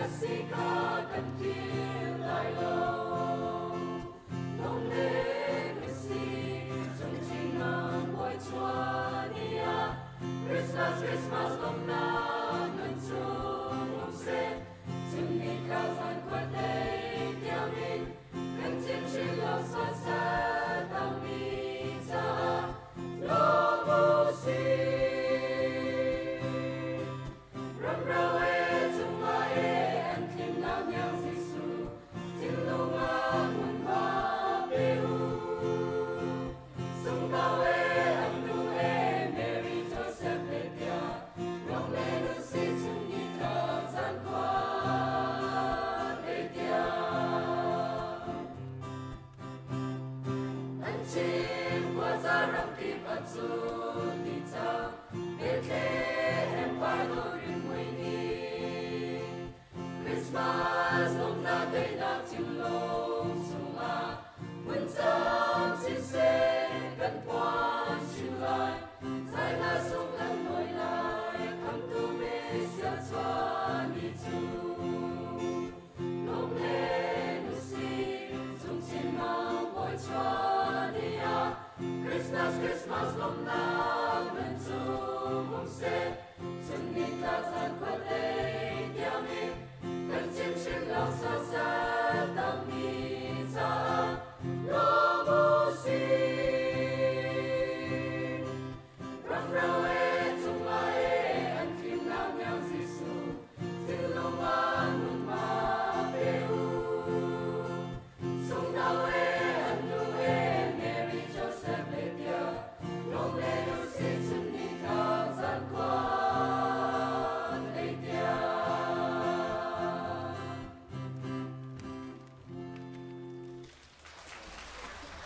Jessica cần kia lại lâu nông lên si trong chim nắng bồi chua nia Christmas Christmas lòng na ngân chung lòng sen chim đi cao dàn qua đây theo mình cánh chim chim lòng xoan xa tao mi ra lo vô si râm rau e chung ma e ăn thêm nào nhau Giêsu tin lâu ma muốn ba bêu sung bao e ăn nu e Mary Joseph le tia ngọc lê nu si chung đi thở gian qua le tia anh chim qua ra răng kịp ăn sun đi cha Bethlehem ba đôi Christmas hôm na đây là chim lông sung à muốn chăm xin sẽ gần quan chim lại giải là sung lần nổi lại come to me sẽ cho đi chung nông lên nu si chung chim mang bồi cho đi à Christmas Christmas hôm na mình chung mong sẽ chân đi ta